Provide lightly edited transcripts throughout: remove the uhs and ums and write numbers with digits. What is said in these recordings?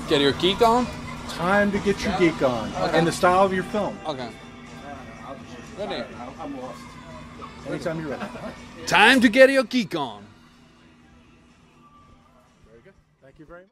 Get your geek on? Time to get your geek on. Okay. And the style of your film. Okay. Ready? I'm lost. Anytime you're ready. Time to get your geek on. Very good. Thank you very much.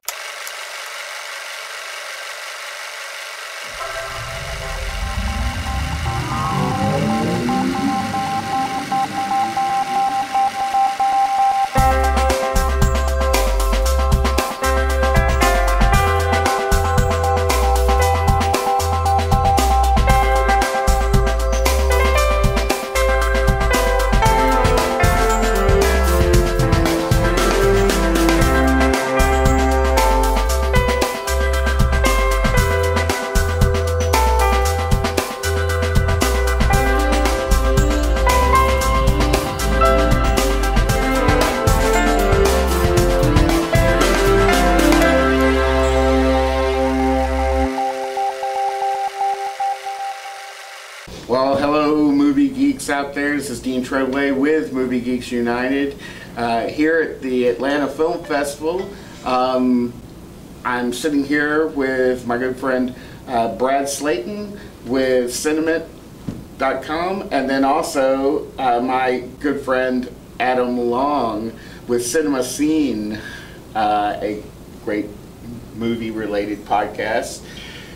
Well, hello movie geeks out there. This is Dean Treadway with Movie Geeks United here at the Atlanta Film Festival. I'm sitting here with my good friend Brad Slaton with Cinemascene.com, and then also my good friend Adam Long with Cinemascene, a great movie-related podcast.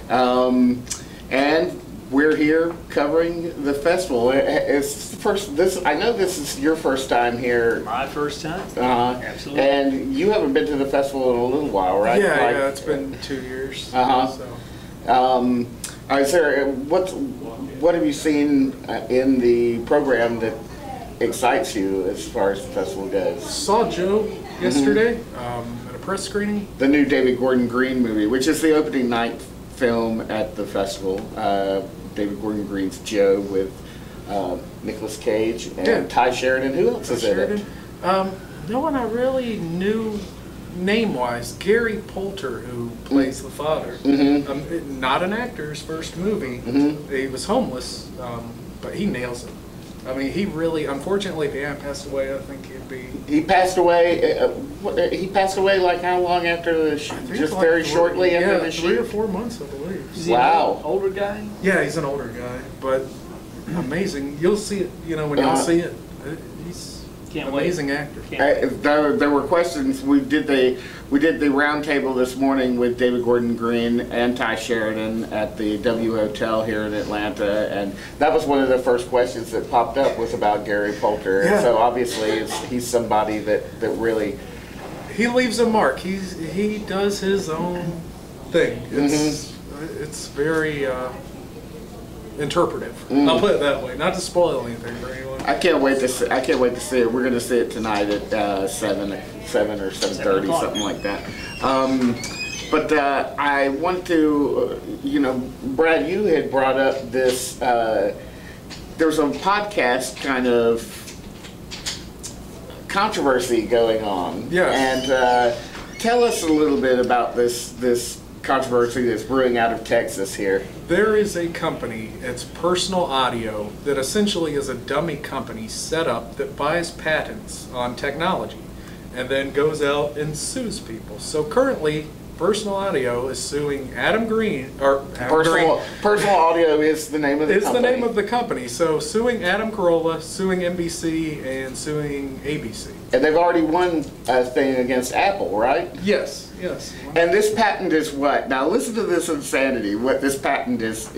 And we're here covering the festival. It's first. I know this is your first time here. My first time. Absolutely. And you haven't been to the festival in a little while, right? Yeah, yeah. It's been 2 years. So. Is there what have you seen in the program that excites you as far as the festival goes? Saw Joe yesterday at a press screening. The new David Gordon Green movie, which is the opening night film at the festival. David Gordon Green's Joe with Nicolas Cage and Ty Sheridan. Who else is in it? No one I really knew name-wise. Gary Poulter, who plays the father. Not an actor's first movie. He was homeless, but he nails it. I mean, he really, unfortunately, if he hadn't passed away, I think he'd be... He passed away, like how long after the shoot? Just like very shortly after the shoot? 3 or 4 months, I believe. Is he an older guy? Yeah, he's an older guy, but amazing. You'll see it, when you'll see it. He's an amazing actor. There were questions. We did the roundtable this morning with David Gordon Green and Ty Sheridan at the W Hotel here in Atlanta, and that was one of the first questions that popped up was about Gary Poulter. Yeah. So obviously he's somebody that really... He leaves a mark. He does his own thing. It's very interpretive. I'll put it that way. Not to spoil anything for anyone. I can't wait to see it. We're going to see it tonight at 7 or 7:30, something like that. But I want to, Brad, you had brought up this. There's a podcast kind of controversy going on. Yes. And tell us a little bit about this controversy that's brewing out of Texas here. There is a company, it's Personal Audio, that essentially is a dummy company set up that buys patents on technology and then goes out and sues people. So currently, Personal Audio is suing Adam Green, Personal Audio is the name of the company. It's the name of the company. So suing Adam Carolla, suing NBC, and suing ABC. And they've already won a thing against Apple, right? Yes, yes. And this patent is what? Now listen to this insanity. What this patent is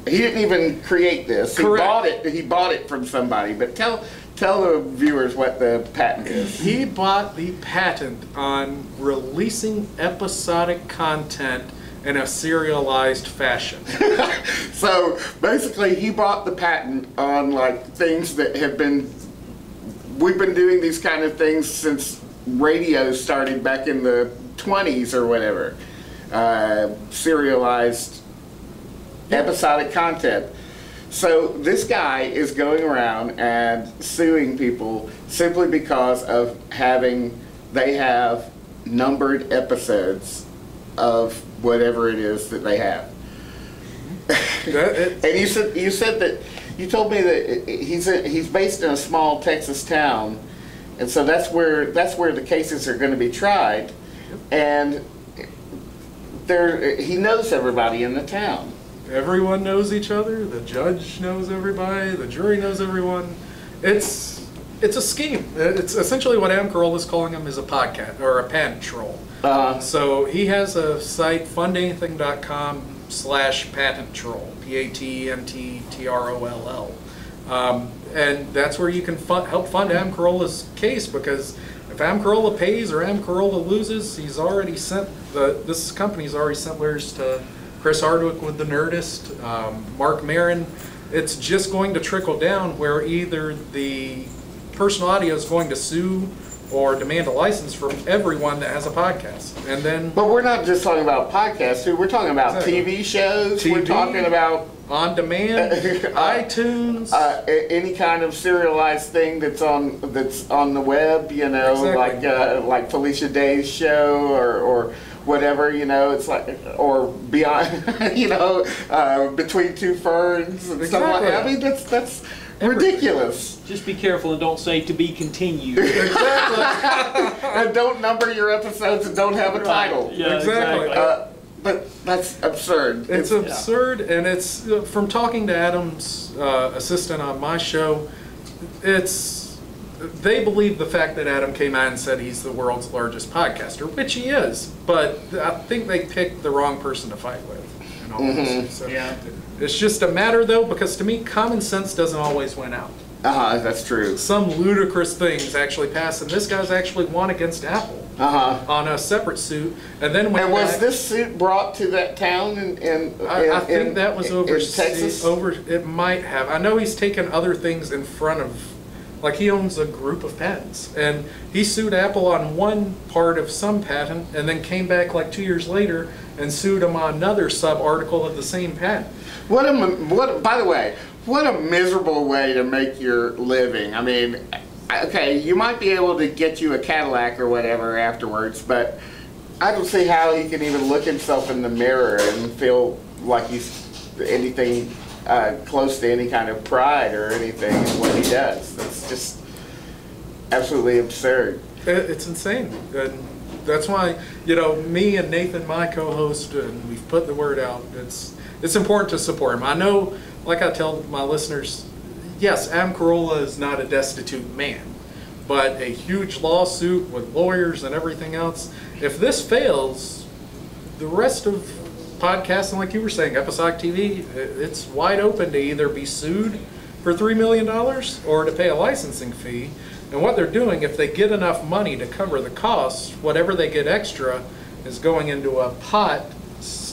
he didn't even create this. Correct. He bought it from somebody. But tell the viewers what the patent is. He bought the patent on releasing episodic content in a serialized fashion. So basically he bought the patent on like things that have been, we've been doing these kind of things since radio started back in the 20s or whatever. Serialized episodic content. So this guy is going around and suing people simply because of they have numbered episodes of whatever it is that they have. And you said that you told me that he's based in a small Texas town, and so that's where the cases are going to be tried. And he knows everybody in the town. Everyone knows each other. The judge knows everybody. The jury knows everyone. It's a scheme. It's essentially what Adam Carolla is calling him is a podcast or a patent troll. So he has a site, fundanything.com/patent troll, PATENTTROLL. And that's where you can help fund Adam Carolla's case, because if Adam Carolla pays or Adam Carolla loses, he's already sent this company's already sent letters to Chris Hardwick with The Nerdist, Mark Maron. It's just going to trickle down where either the personal audio is going to sue or demand a license from everyone that has a podcast. And then, but we're not just talking about podcasts, too. We're talking about TV shows. We're talking about on demand, iTunes, any kind of serialized thing that's on the web. You know, like Felicia Day's show or whatever. You know, it's like, or beyond. You know, Between Two Ferns and stuff like that. I mean, that's ridiculous. Just be careful and don't say "to be continued." Exactly. And don't number your episodes and don't have a title. Yeah, exactly. But that's absurd. It's absurd, and it's from talking to Adam's assistant on my show. They believe the fact that Adam came out and said he's the world's largest podcaster, which he is. But I think they picked the wrong person to fight with. In all this. So it's just a matter, though, because to me, common sense doesn't always win out. That's true. Some ludicrous things actually pass, and this guy's actually won against Apple on a separate suit. And then when was this suit brought to that town I think that was over Texas? It might have. I know he's taken other things in front of, like he owns a group of patents, and he sued Apple on one part of some patent, and then came back like 2 years later and sued him on another sub-article of the same patent. By the way, what a miserable way to make your living. I mean, okay, you might be able to get you a Cadillac or whatever afterwards, but I don't see how he can even look himself in the mirror and feel like he's anything close to any kind of pride or anything in what he does. That's just absolutely absurd. It's insane. And that's why, you know, me and Nathan, my co-host, and we've put the word out. It's important to support him. I know, like I tell my listeners, yes, Adam Carolla is not a destitute man, but a huge lawsuit with lawyers and everything else. If this fails, the rest of podcasting, like you were saying, episodic TV, it's wide open to either be sued for $3 million or to pay a licensing fee. And what they're doing, if they get enough money to cover the costs, whatever they get extra is going into a pot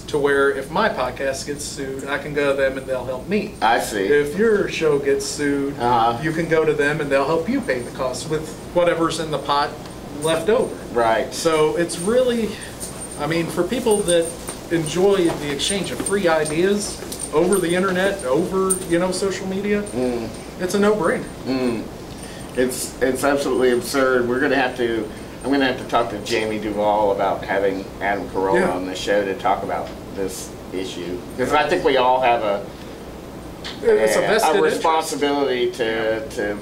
to where if my podcast gets sued, I can go to them and they'll help me. I see. If your show gets sued, you can go to them and they'll help you pay the costs with whatever's in the pot left over. Right. So it's really, I mean, for people that enjoy the exchange of free ideas over the internet, over, you know, social media, it's a no-brainer. It's absolutely absurd. I'm gonna have to talk to Jamie Duvall about having Adam Carolla on the show to talk about this issue, because I think we all have a responsibility to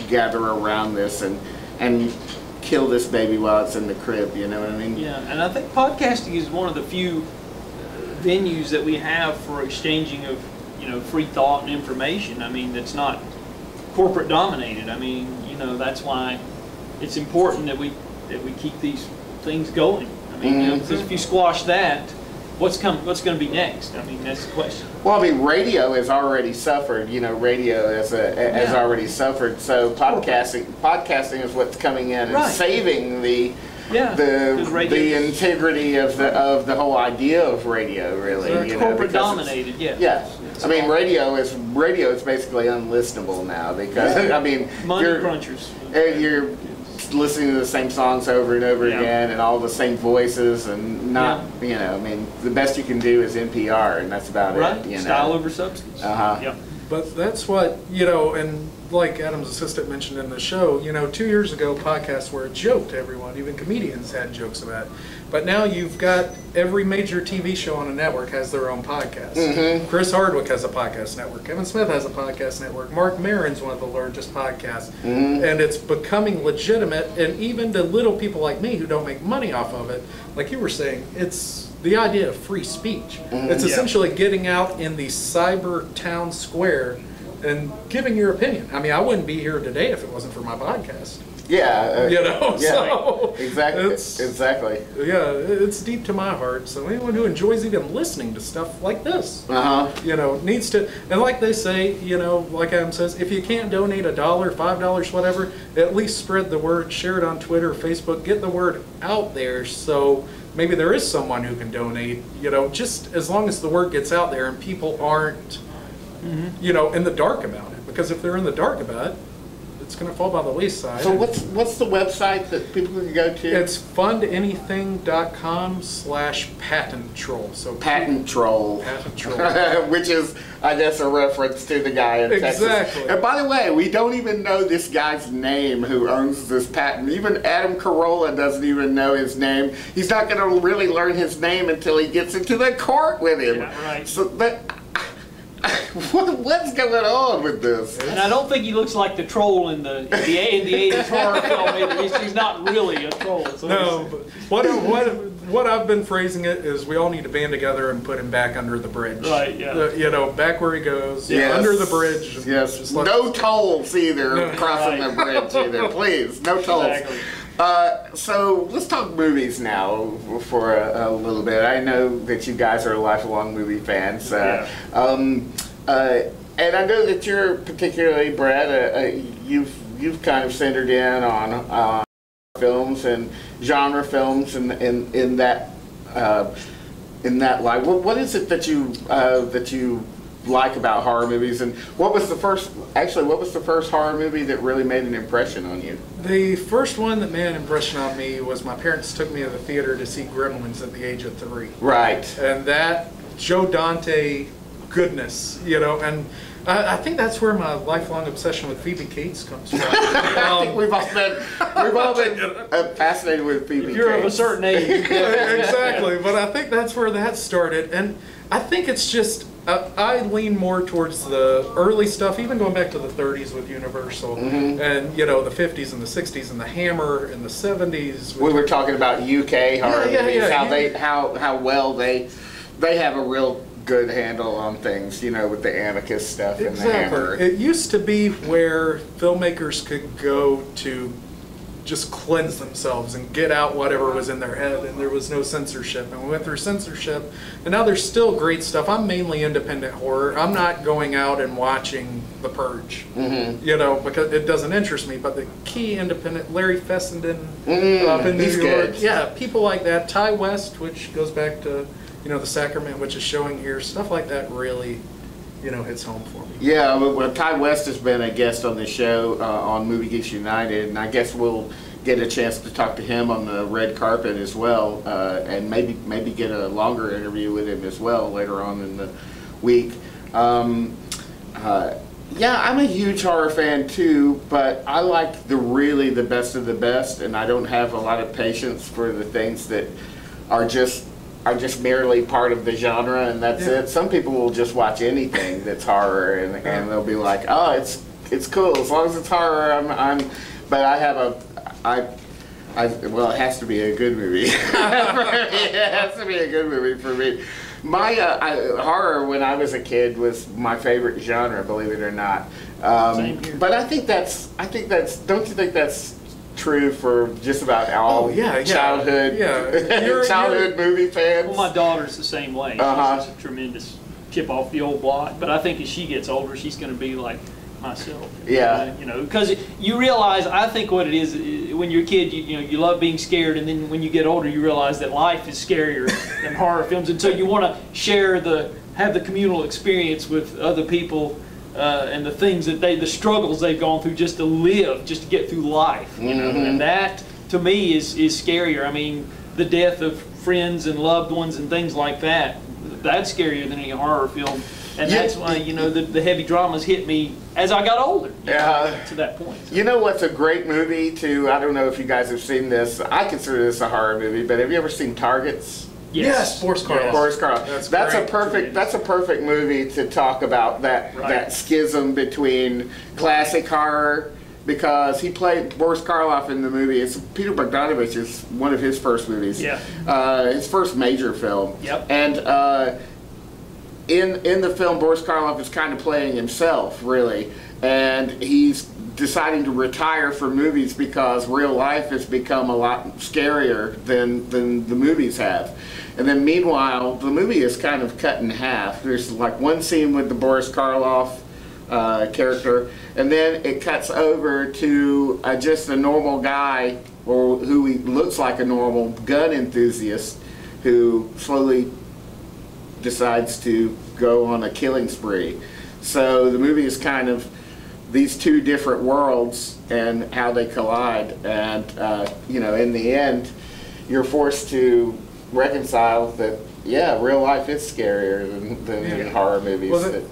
gather around this and kill this baby while it's in the crib. You know what I mean? Yeah, and I think podcasting is one of the few venues that we have for exchanging of, you know, free thought and information. I mean, that's not corporate dominated. I mean, you know, that's why it's important that we keep these things going. I mean, you know, because if you squash that, what's going to be next? I mean, that's the question. Well, I mean, radio has already suffered. You know, radio has already suffered. So podcasting is what's coming in and saving the integrity of the whole idea of radio. Really, so it's corporate dominated. Yes. I mean, radio is basically unlistenable now because I mean, money crunchers. You're listening to the same songs over and over again, and all the same voices, and not you know. I mean, the best you can do is NPR, and that's about it. You know? Style over substance. Yep. But that's what, you know, and like Adam's assistant mentioned in the show, you know, 2 years ago, podcasts were a joke to everyone. Even comedians had jokes about it. But now you've got every major TV show on a network has their own podcast. Chris Hardwick has a podcast network. Kevin Smith has a podcast network. Mark Maron's one of the largest podcasts. And it's becoming legitimate. And even to little people like me who don't make money off of it, like you were saying, it's the idea of free speech. It's essentially getting out in the cyber town square and giving your opinion. I mean, I wouldn't be here today if it wasn't for my podcast. Yeah, You know, yeah, so exactly, exactly. yeah, it's deep to my heart. So anyone who enjoys even listening to stuff like this, you know, needs to. And like they say, you know, like Adam says, if you can't donate $1, $5, whatever, at least spread the word, share it on Twitter, Facebook, get the word out there. So maybe there is someone who can donate. You know, just as long as the word gets out there and people aren't, you know, in the dark about it. Because if they're in the dark about it, it's going to fall by the wayside. So what's the website that people can go to? It's fundanything.com/patent troll. So Patent Troll. Patent Troll. Which is, I guess, a reference to the guy in Texas. Exactly. And by the way, we don't even know this guy's name who owns this patent. Even Adam Carolla doesn't even know his name. He's not going to really learn his name until he gets into the court with him. Yeah, right. So that. What's going on with this? And I don't think he looks like the troll in the 80s horror film either. He's not really a troll. So No, but what I've been phrasing it is we all need to band together and put him back under the bridge. Right, yeah. You know, back where he goes, Yes. under the bridge. Yes, Just let- no tolls either, No. crossing the bridge either. Please, no tolls. Exactly. So let's talk movies now for a little bit. I know that you guys are lifelong movie fans. And I know that you're particularly, Brad, you've kind of centered in on films and genre films in that light. What is it that you like about horror movies, and what was the first horror movie that really made an impression on you? The first one that made an impression on me was my parents took me to the theater to see Gremlins at the age of 3. Right. And that Joe Dante goodness, you know, and I think that's where my lifelong obsession with Phoebe Cates comes from. I think we've all been fascinated with Phoebe If you're of a Cates. certain age. Exactly, but I think that's where that started, and I think it's just I lean more towards the early stuff, even going back to the 30s with Universal, and you know the 50s and the 60s and the Hammer in the 70s. We were talking about UK horror movies, yeah. how well they have a real good handle on things, you know, with the Amicus stuff and the Hammer. It used to be where filmmakers could go to just cleanse themselves and get out whatever was in their head, and there was no censorship. And we went through censorship, and now there's still great stuff. I'm mainly independent horror. I'm not going out and watching The Purge, you know, because it doesn't interest me. But the key independent, Larry Fessenden up in New York, good. People like that. Ty West, which goes back to, you know, The Sacrament, which is showing here, stuff like that really, you know, hits home for me. Yeah, well, Ty West has been a guest on the show on Movie Geeks United, and I guess we'll get a chance to talk to him on the red carpet as well, and maybe get a longer interview with him as well later on in the week. Yeah, I'm a huge horror fan too, but I like the best of the best, and I don't have a lot of patience for the things that are just merely part of the genre, and that's it. Some people will just watch anything that's horror, and they'll be like, oh, it's cool as long as it's horror. But well, it has to be a good movie. It has to be a good movie for me. My horror when I was a kid was my favorite genre, believe it or not. Same here. But I think that's. Don't you think that's true for just about all childhood childhood movie fans? Well, my daughter's the same way. She's just a tremendous chip off the old block. But I think as she gets older, she's going to be like myself. Yeah. You know, because you realize, I think what it is, when you're a kid, you love being scared, and then when you get older, you realize that life is scarier than horror films, and so you want to have the communal experience with other people. And the things that the struggles they've gone through just to live, just to get through life, you know, and that to me is scarier. I mean, the death of friends and loved ones and things like that. that's scarier than any horror film. And Yeah. that's why, you know, the heavy dramas hit me as I got older, you know, to that point. You know what's a great movie too? I don't know if you guys have seen this. I consider this a horror movie, but have you ever seen Targets? Yes, Boris Karloff. Boris Karloff. That's a great. perfect. That's a perfect movie to talk about that schism between classic horror, because he played Boris Karloff in the movie. It's Peter Bogdanovich is one of his first movies. Yeah. His first major film. Yep. And in the film, Boris Karloff is kind of playing himself, really, and he's deciding to retire from movies because real life has become a lot scarier than the movies have. And then meanwhile, the movie is kind of cut in half. There's like one scene with the Boris Karloff character, and then it cuts over to just a normal guy, or who he looks like a normal gun enthusiast, who slowly decides to go on a killing spree. So the movie is kind of these two different worlds and how they collide, and you know, in the end, you're forced to reconcile that, yeah, real life is scarier than horror movies. Well,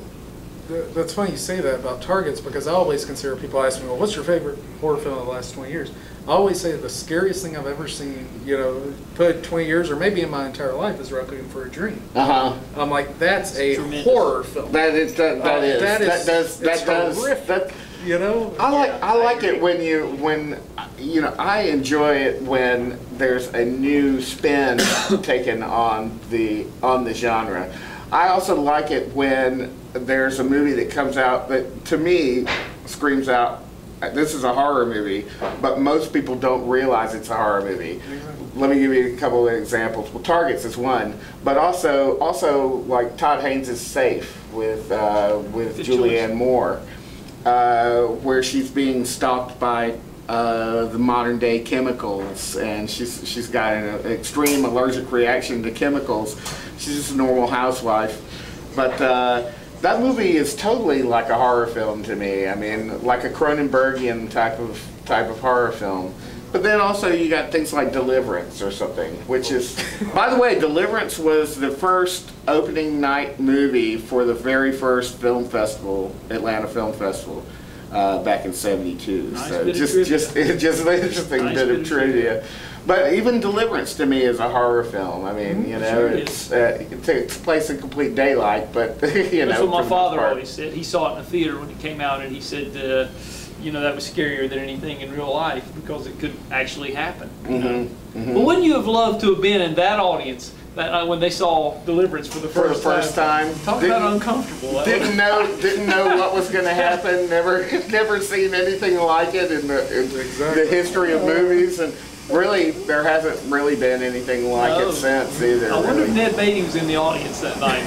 that's funny you say that about Targets, because I always consider, people ask me, well, what's your favorite horror film of the last 20 years? I always say the scariest thing I've ever seen, you know, put 20 years or maybe in my entire life, is Requiem for a Dream. I'm like, that's a horror film. That is. You know, I like it when you know, I enjoy it when there's a new spin taken on the genre. I also like it when there's a movie that comes out that, to me, screams out, this is a horror movie, but most people don't realize it's a horror movie. Let me give you a couple of examples. Well, Targets is one, but also like Todd Haynes' Safe with Julianne Moore, where she's being stalked by the modern day chemicals, and she's got an extreme allergic reaction to chemicals. She's just a normal housewife, but that movie is totally like a horror film to me. I mean, like a Cronenbergian type of horror film. But then also you got things like Deliverance or something, which is, by the way, Deliverance was the first opening night movie for the very first film festival, Atlanta Film Festival, back in '72. Nice So bit of just an interesting Nice bit of trivia. But even Deliverance to me is a horror film. I mean, you know, Sure it takes place in complete daylight, but you know. That's what my for the father most part. always said. He saw it in the theater when it came out, and he said, you know, that was scarier than anything in real life because it could actually happen. You know? But wouldn't you have loved to have been in that audience that night when they saw Deliverance for the first time? Talk about uncomfortable. Didn't know what was going to happen. Never seen anything like it in the history of movies, and really there hasn't really been anything like it since either. I wonder really. if Ned Beatty was in the audience that night.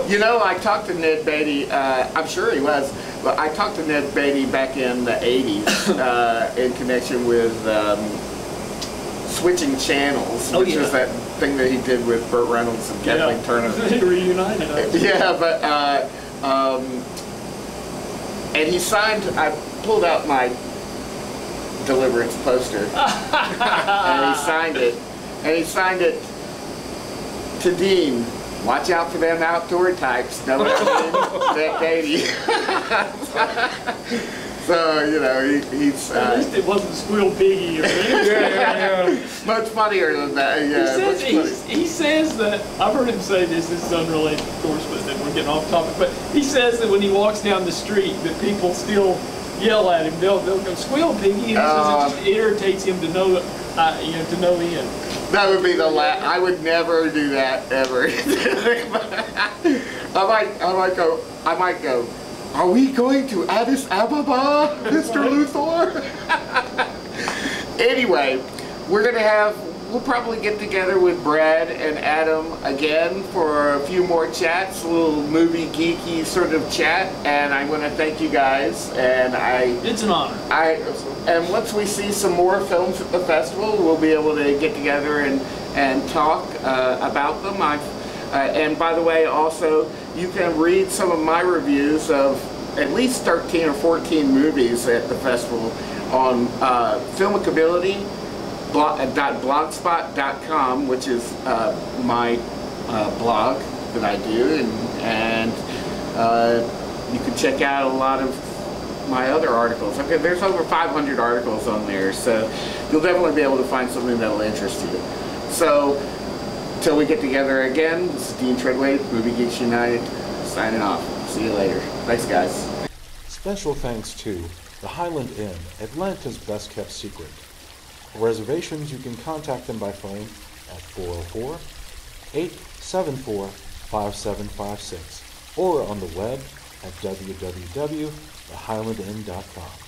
You know, I talked to Ned Beatty. I'm sure he was. But I talked to Ned Beatty back in the '80s in connection with switching channels, which is that thing that he did with Burt Reynolds and Kathleen Turner. They reunited. Yeah, but and he signed. I pulled out my Deliverance poster, and he signed it. And he signed it to Dean. Watch out for them outdoor types. No, that Beatty. So, you know, he's... At least it wasn't Squeal Piggy or anything. Yeah. Much funnier than that, yeah. He says that, I've heard him say this is unrelated, of course, but then we're getting off topic, but he says that when he walks down the street that people still yell at him. They'll go, Squeal Piggy, and he says it just irritates him to no end. That would be the last. I would never do that ever. I might go. Are we going to Addis Ababa, Mr. Luthor? Anyway, we'll probably get together with Brad and Adam again for a few more chats, a little movie geeky sort of chat, and I want to thank you guys. And it's an honor. And once we see some more films at the festival, we'll be able to get together and talk about them. And by the way, also, you can read some of my reviews of at least 13 or 14 movies at the festival on filmmakeability.blogspot.com, which is my blog, that I do, and you can check out a lot of my other articles. Okay, there's over 500 articles on there, so you'll definitely be able to find something that'll interest you. So, till we get together again, this is Dean Treadway, Movie Geeks United, signing off. See you later. Thanks, guys. Special thanks to the Highland Inn, Atlanta's best kept secret. For reservations, you can contact them by phone at 404-874-5756 or on the web at www.thehighlandinn.com.